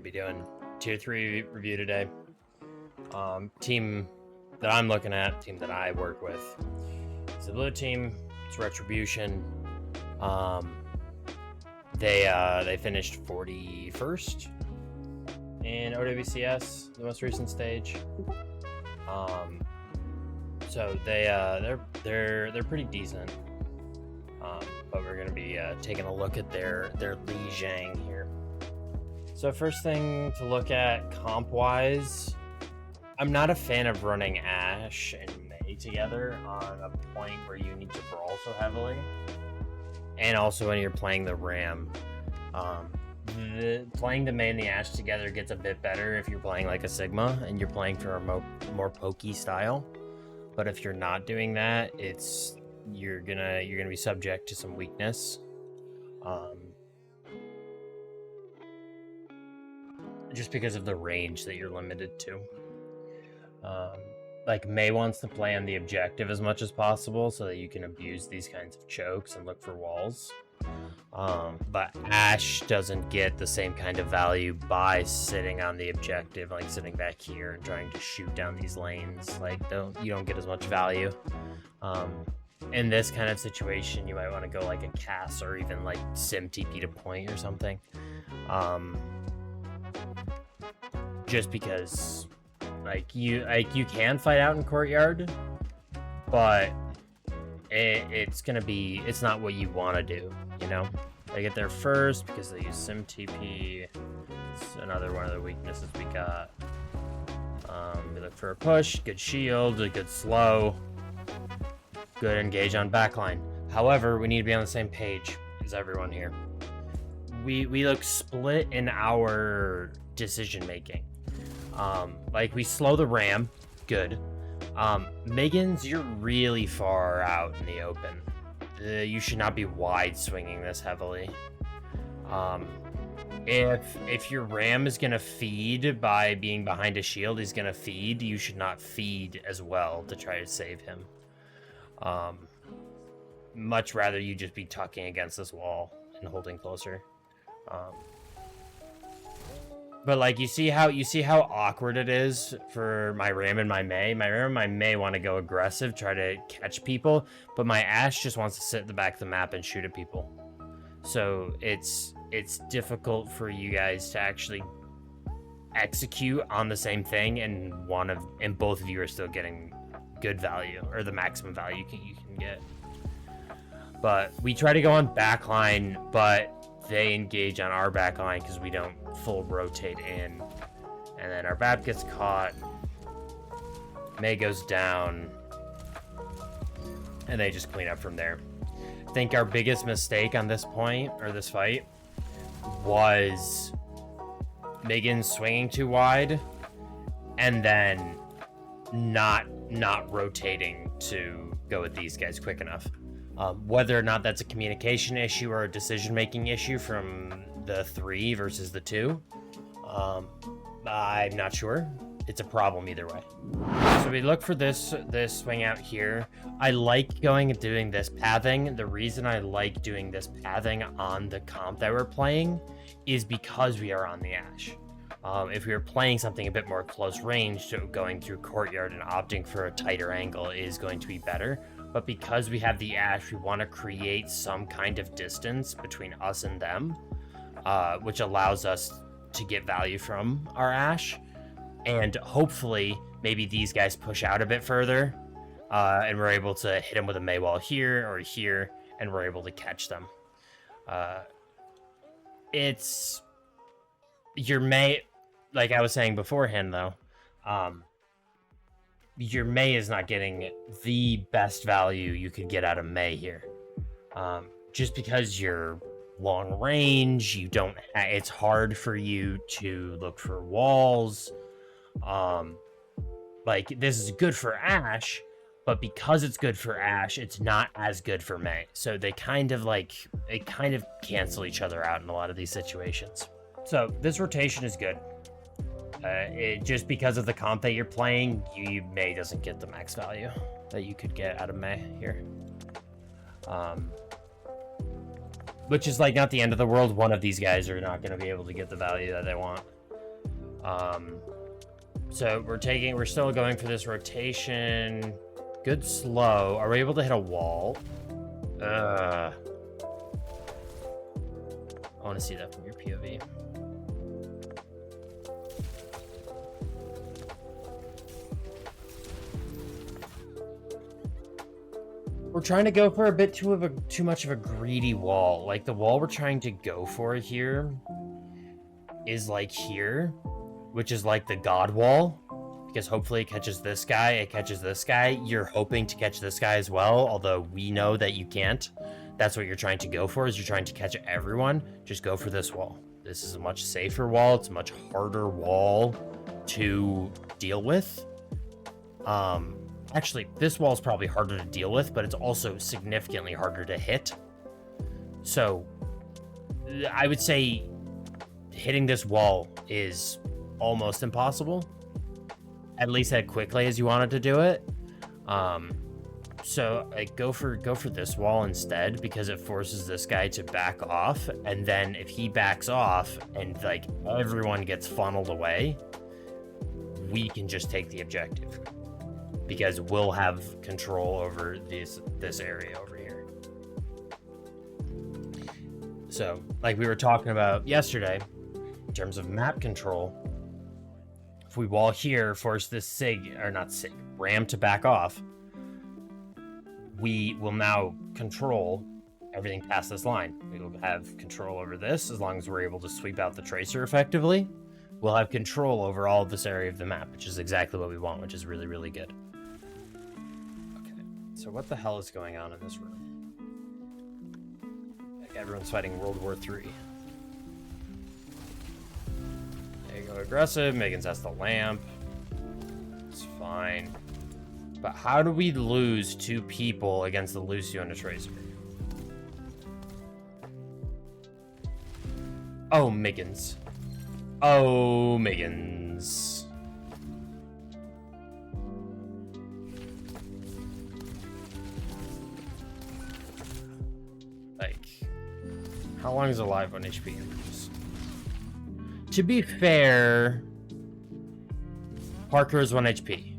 be doing tier 3 review today. Team that I'm looking at, team that I work with, it's the blue team. It's Retribution. They finished 41st in OWCS, the most recent stage. So they're pretty decent. But we're gonna be taking a look at their Lijiang here. So first thing to look at comp-wise, I'm not a fan of running Ashe and Mei together on a point where you need to brawl so heavily, and also when you're playing the Ram. Playing the Mei and the Ashe together gets a bit better if you're playing like a Sigma and you're playing for a more pokey style. But if you're not doing that, you're gonna be subject to some weakness. Just because of the range that you're limited to. Like Mei wants to play on the objective as much as possible so that you can abuse these kinds of chokes and look for walls. But Ashe doesn't get the same kind of value by sitting on the objective, like sitting back here and trying to shoot down these lanes. Like you don't get as much value. In this kind of situation, you might want to go like a Cass or even like Sim TP to point or something. Just because you can fight out in courtyard, but it's not what you want to do, you know? They get there first because they use Sim TP. It's another one of the weaknesses we got. We look for a push, good shield, a good slow, good engage on backline. However, we need to be on the same page as everyone here. We look split in our decision making. Like we slow the Ram, good. Megan's, you're really far out in the open. You should not be wide swinging this heavily. If your Ram is gonna feed by being behind a shield, he's gonna feed. You should not feed as well to try to save him. Much rather you just be tucking against this wall and holding closer. But like you see how awkward it is for my Ram and my Mei. My Ram and my Mei want to go aggressive, try to catch people, but my Ashe just wants to sit at the back of the map and shoot at people. So it's difficult for you guys to actually execute on the same thing, and both of you are still getting good value, or the maximum value you can get. But we try to go on backline, but they engage on our backline because we don't full rotate in, and then our BAP gets caught, Mei goes down, and they just clean up from there. I think our biggest mistake on this point, or this fight, was Megan swinging too wide and then not rotating to go with these guys quick enough. Whether or not that's a communication issue or a decision-making issue from the 3 versus the 2, I'm not sure. It's a problem either way. So we look for this swing out here. I like going and doing this pathing. The reason I like doing this pathing on the comp that we're playing is because we are on the Ashe. If we were playing something a bit more close range, so going through courtyard and opting for a tighter angle is going to be better. But because we have the Ashe, we want to create some kind of distance between us and them, which allows us to get value from our Ashe. And hopefully, maybe these guys push out a bit further, and we're able to hit them with a Mei wall here or here, and we're able to catch them. It's your Mei, like I was saying beforehand, though. Your Mei is not getting the best value you could get out of Mei here. Just because you're long range, it's hard for you to look for walls. Like this is good for Ashe, but because it's good for Ashe, it's not as good for Mei. So they kind of cancel each other out in a lot of these situations. So this rotation is good. Just because of the comp that you're playing, Mei doesn't get the max value that you could get out of Mei here. Which is like not the end of the world. One of these guys are not going to be able to get the value that they want. So we're still going for this rotation. Good slow. Are we able to hit a wall? I want to see that from your POV. We're trying to go for a bit too much of a greedy wall. Like the wall we're trying to go for here is like here, which is like the God wall, because hopefully it catches this guy, it catches this guy. You're hoping to catch this guy as well, although we know that you can't. That's what you're trying to go for, is you're trying to catch everyone. Just go for this wall. This is a much safer wall. It's a much harder wall to deal with. Actually, this wall is probably harder to deal with, but it's also significantly harder to hit. So I would say hitting this wall is almost impossible, at least as quickly as you wanted to do it. So like go for this wall instead, because it forces this guy to back off, and then if he backs off and like everyone gets funneled away, we can just take the objective, because we'll have control over this area over here. So like we were talking about yesterday, in terms of map control, if we wall here, force this ram to back off, we will now control everything past this line. We will have control over this as long as we're able to sweep out the tracer effectively. We'll have control over all of this area of the map, which is exactly what we want, which is really, really good. Okay, so what the hell is going on in this room? Like everyone's fighting World War III. There you go, aggressive. Megan's has the lamp. It's fine. But how do we lose 2 people against the Lucio and a Tracer? Oh, Miggins. Oh, Miggins. Like, how long is alive on HP? To be fair, Parker is 1 HP.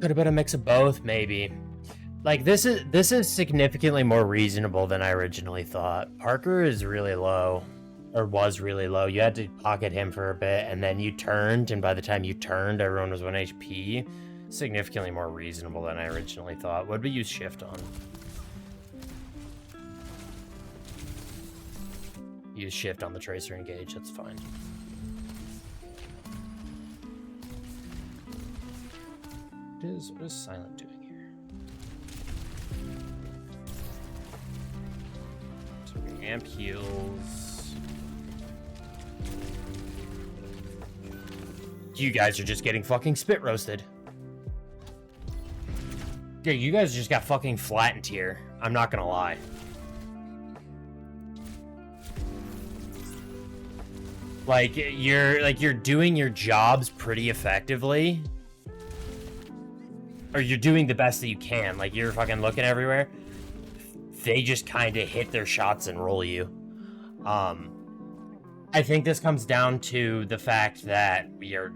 Could have been a mix of both, maybe. Like this is significantly more reasonable than I originally thought. Parker is really low, or was really low. You had to pocket him for a bit, and then you turned, and by the time you turned, everyone was 1 HP. Significantly more reasonable than I originally thought. What did we use shift on? Use shift on the tracer engage. That's fine. What is Silent doing here? So amp heals. You guys are just getting fucking spit roasted. Yeah, you guys just got fucking flattened here. I'm not gonna lie. Like you're doing your jobs pretty effectively. Or you're doing the best that you can. Like, you're fucking looking everywhere. They just kind of hit their shots and roll you. I think this comes down to the fact that we're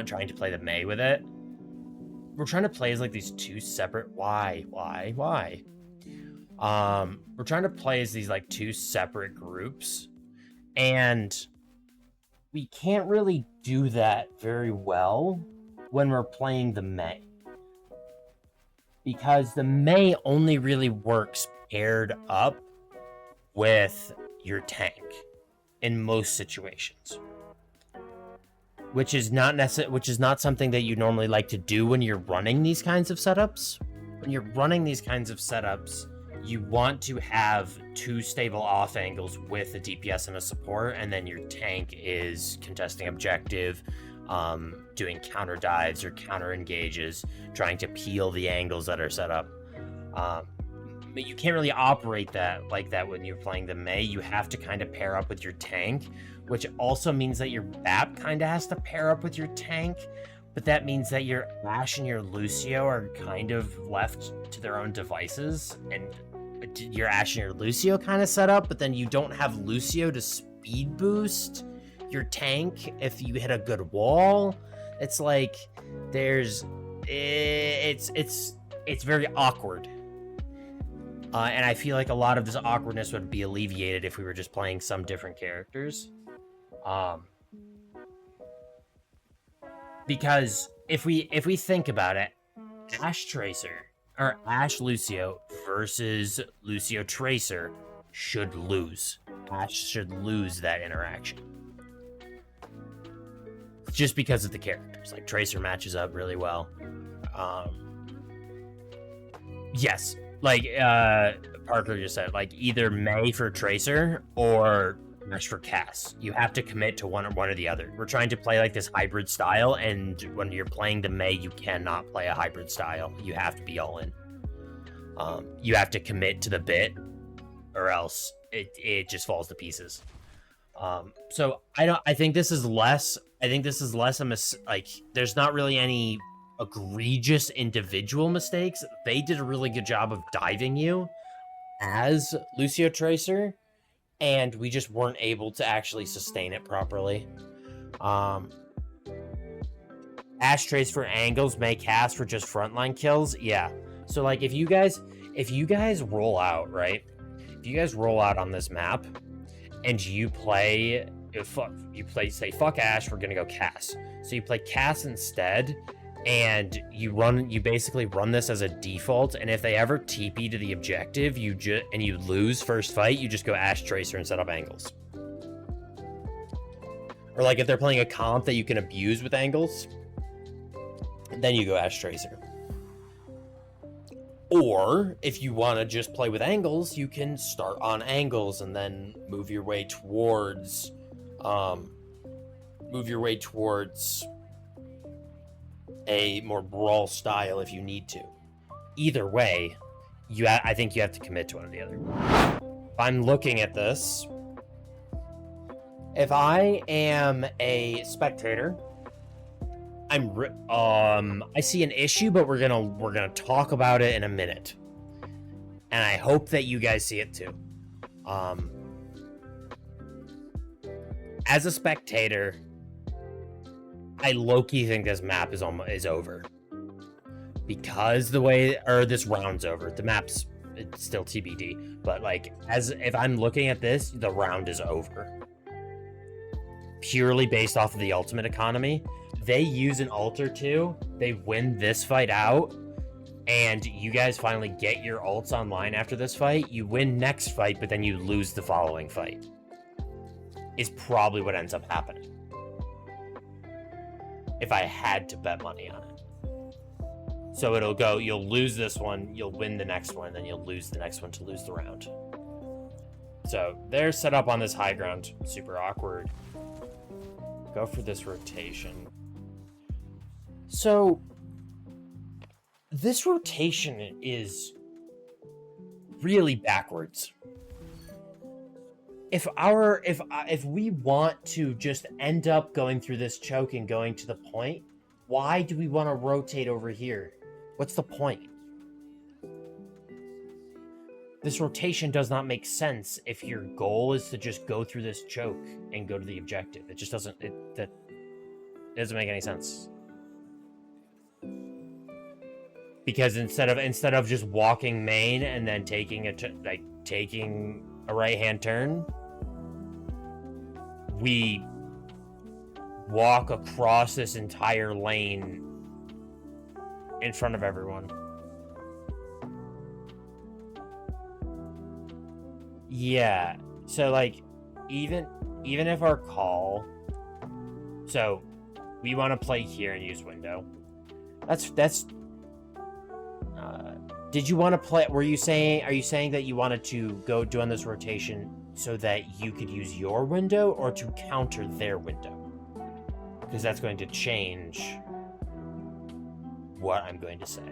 trying to play the Mei with it. We're trying to play as, like, these 2 separate... Why? We're trying to play as these, like, 2 separate groups. And we can't really do that very well when we're playing the Mei. Because the Mei only really works paired up with your tank in most situations, which is not something that you normally like to do when you're running these kinds of setups. When you're running these kinds of setups, you want to have 2 stable off angles with a DPS and a support, and then your tank is contesting objective, doing counter dives or counter engages, trying to peel the angles that are set up. But you can't really operate that like that when you're playing the Mei. You have to kind of pair up with your tank, which also means that your BAP kind of has to pair up with your tank, but that means that your Ashe and your Lucio are kind of left to their own devices, and your Ashe and your Lucio kind of set up, but then you don't have Lucio to speed boost your tank if you hit a good wall. It's like it's very awkward. And I feel like a lot of this awkwardness would be alleviated if we were just playing some different characters. Because if we think about it, Ashe Tracer or Ashe Lucio versus Lucio Tracer should lose. Ashe should lose that interaction. Just because of the characters. Like, Tracer matches up really well. Yes, like Parker just said, like, either Mei for Tracer or Ashe for Cass. You have to commit to one or the other. We're trying to play like this hybrid style, and when you're playing the Mei, you cannot play a hybrid style. You have to be all in. You have to commit to the bit, or else it just falls to pieces. So I think this is less like, there's not really any egregious individual mistakes. They did a really good job of diving you as Lucio Tracer, and we just weren't able to actually sustain it properly. Ashe Trace for angles, Mei Cass for just frontline kills. Yeah. So like, if you guys roll out, right? If you guys roll out on this map and you play say fuck Ashe, we're gonna go Cass. So you play Cass instead, and you basically run this as a default, and if they ever TP to the objective, you lose first fight, you just go Ashe Tracer and set up angles. Or like, if they're playing a comp that you can abuse with angles, then you go Ashe Tracer. Or if you want to just play with angles, you can start on angles and then move your way towards a more brawl style if you need to. Either way, I think you have to commit to one or the other. I'm looking at this. If I am a spectator, I see an issue, but we're gonna talk about it in a minute, and I hope that you guys see it too. As a spectator, I low-key think this map is over, because this round's over. The map's still TBD, but like, if I'm looking at this, the round is over, purely based off of the ultimate economy. They use an ult or two, they win this fight out, and you guys finally get your ults online after this fight. You win next fight, but then you lose the following fight. Is probably what ends up happening, if I had to bet money on it. So it'll go, you'll lose this one, you'll win the next one, then you'll lose the next one to lose the round. So they're set up on this high ground, super awkward. Go for this rotation. So this rotation is really backwards. If we want to just end up going through this choke and going to the point, why do we want to rotate over here? What's the point? This rotation does not make sense if your goal is to just go through this choke and go to the objective. It just doesn't. That doesn't make any sense. Because instead of just walking main and then taking a right-hand turn, we walk across this entire lane in front of everyone. Yeah, so like, even if our call, so we want to play here and use window. Did you want to play? Are you saying that you wanted to go doing this rotation so that you could use your window, or to counter their window? Because that's going to change what I'm going to say.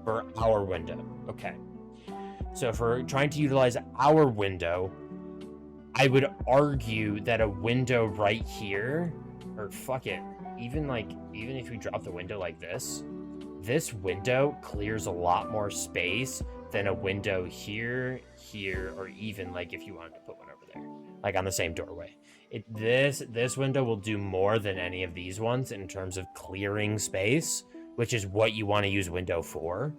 For our window. Okay. So if we're trying to utilize our window, I would argue that a window right here or fuck it, even if we drop the window like this window clears a lot more space than a window here, or even like if you wanted to put one over there, like on the same doorway. This window will do more than any of these ones in terms of clearing space, which is what you want to use window for.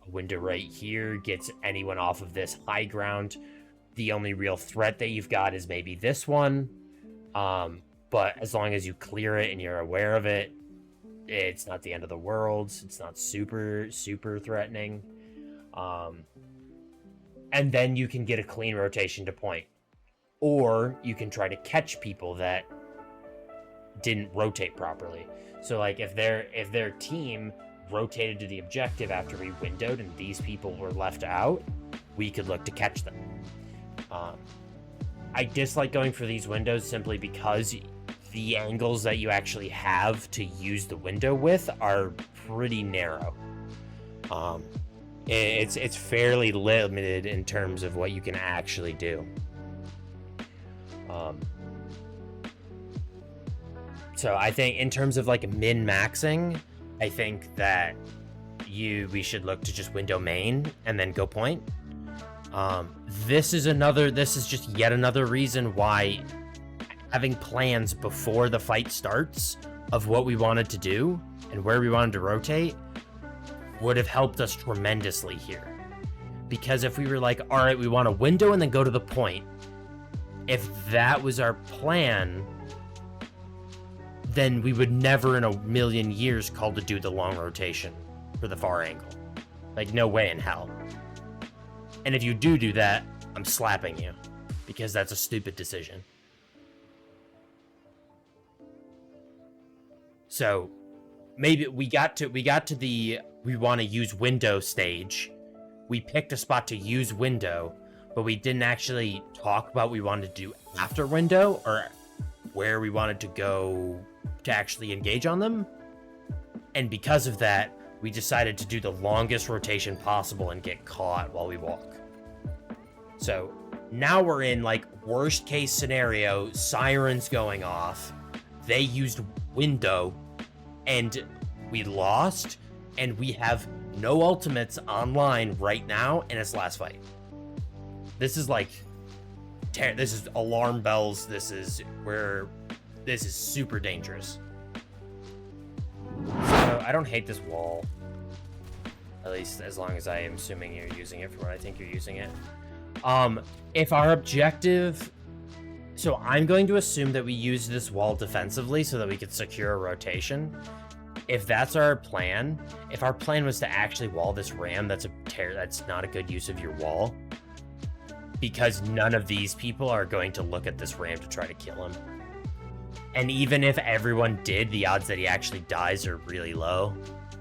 A window right here gets anyone off of this high ground. The only real threat that you've got is maybe this one. But as long as you clear it and you're aware of it, it's not the end of the world. It's not super, super threatening. And then you can get a clean rotation to point. Or you can try to catch people that didn't rotate properly. So like if their team rotated to the objective after we windowed and these people were left out, we could look to catch them. I dislike going for these windows simply because the angles that you actually have to use the window with are pretty narrow. It's fairly limited in terms of what you can actually do. So I think in terms of like min-maxing, I think that we should look to just window main and then go point. This is just yet another reason why having plans before the fight starts of what we wanted to do and where we wanted to rotate would have helped us tremendously here. Because if we were like, all right, we want a window and then go to the point, if that was our plan, then we would never in a million years call to do the long rotation for the far angle. Like, no way in hell. And if you do that, I'm slapping you, because that's a stupid decision. So maybe we got to the we want to use window stage. We picked a spot to use window, but we didn't actually talk about what we wanted to do after window or where we wanted to go to actually engage on them. And because of that, we decided to do the longest rotation possible and get caught while we walk. So now we're in like worst case scenario, sirens going off. They used window and we lost, and we have no ultimates online right now, and it's last fight. This is like, this is alarm bells. This is super dangerous. So I don't hate this wall, at least as long as I am assuming you're using it for what I think you're using it. If our objective, so I'm going to assume that we use this wall defensively so that we could secure a rotation. If that's our plan, if our plan was to actually wall this ram, that's not a good use of your wall, because none of these people are going to look at this ram to try to kill him. And even if everyone did, the odds that he actually dies are really low.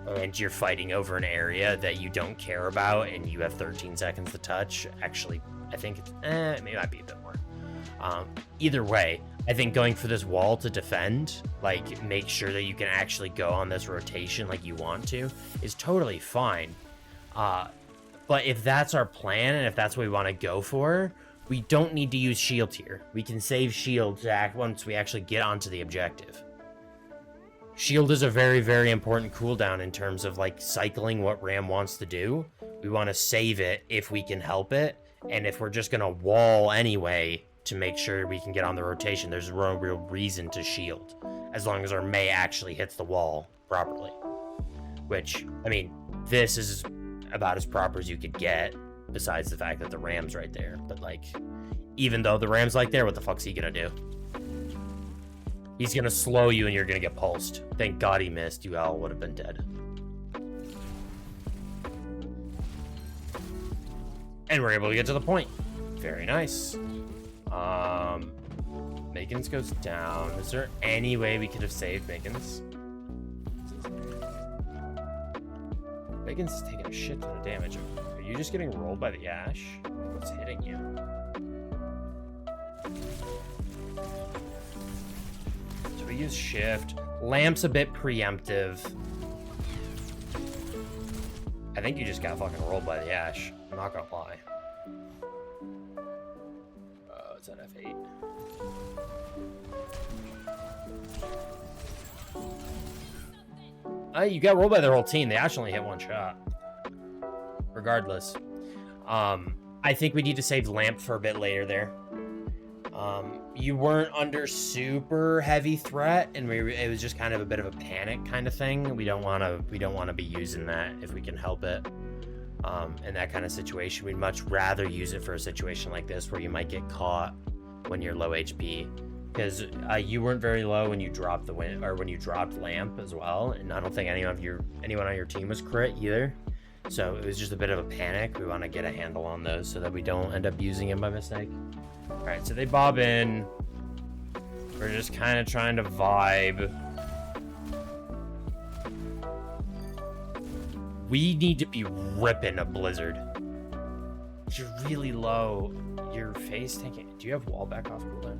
And you're fighting over an area that you don't care about and you have 13 seconds to touch. Actually, I think it might be a bit more. Either way, I think going for this wall to defend, like make sure that you can actually go on this rotation like you want to, is totally fine. But if that's our plan and if that's what we want to go for, we don't need to use shield here. We can save shield to act once we actually get onto the objective. Shield is a very, very important cooldown in terms of like cycling what Ram wants to do. We want to save it if we can help it. And if we're just going to wall anyway to make sure we can get on the rotation, there's no real reason to shield, as long as our Mei actually hits the wall properly. Which, I mean, this is about as proper as you could get, besides the fact that the Ram's right there. But like, even though the Ram's like there, what the fuck's he gonna do? He's gonna slow you and you're gonna get pulsed. Thank God he missed. You all would have been dead. And we're able to get to the point. Very nice. Megan's goes down. Is there any way we could have saved Megan's? Megan's is taking a shit ton of damage. Are you just getting rolled by the ash? What's hitting you? So we use shift. Lamp's a bit preemptive. I think you just got fucking rolled by the ash. I'm not gonna lie. It's at F8. You got rolled by their whole team. They actually hit one shot. Regardless. I think we need to save Lamp for a bit later there. You weren't under super heavy threat, and it was just kind of a bit of a panic kind of thing. We don't want to be using that if we can help it. In that kind of situation, we'd much rather use it for a situation like this where you might get caught when you're low HP. Because you weren't very low when you dropped when you dropped Lamp as well, and I don't think anyone on your team was crit either. So it was just a bit of a panic. We want to get a handle on those so that we don't end up using him by mistake. All right, so they bob in. We're just kind of trying to vibe. We need to be ripping a blizzard. You're really low. Your face tanking. Do you have wall back off cooldown?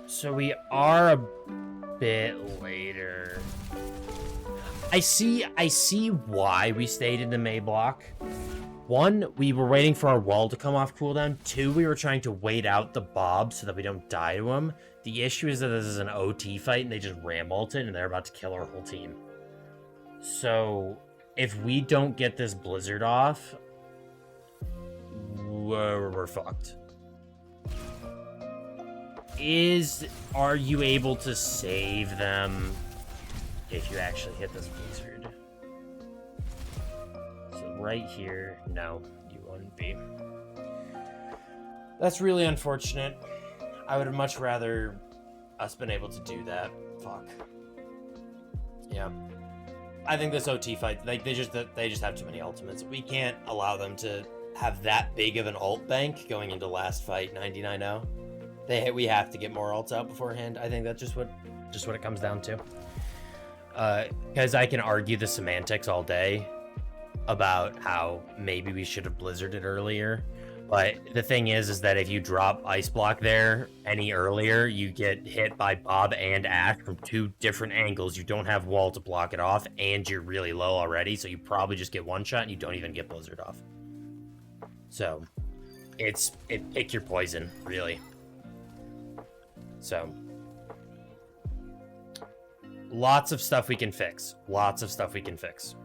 So we are a bit later. I see why we stayed in the May block. One, we were waiting for our wall to come off cooldown. Two, we were trying to wait out the Bob so that we don't die to him. The issue is that this is an OT fight and they just ram ulted and they're about to kill our whole team. So if we don't get this blizzard off, we're fucked. Are you able to save them if you actually hit this blizzard? So right here, no, you wouldn't be. That's really unfortunate. I would have much rather us been able to do that. Fuck. Yeah. I think this OT fight, like they just have too many ultimates. We can't allow them to have that big of an ult bank going into last fight 99-0. We have to get more ults out beforehand. I think that's just what it comes down to. Because I can argue the semantics all day about how maybe we should have blizzarded earlier. But the thing is that if you drop Ice Block there any earlier, you get hit by Bob and Ash from two different angles. You don't have wall to block it off, and you're really low already, so you probably just get one shot and you don't even get blizzard off. So, pick your poison, really. So, lots of stuff we can fix. Lots of stuff we can fix.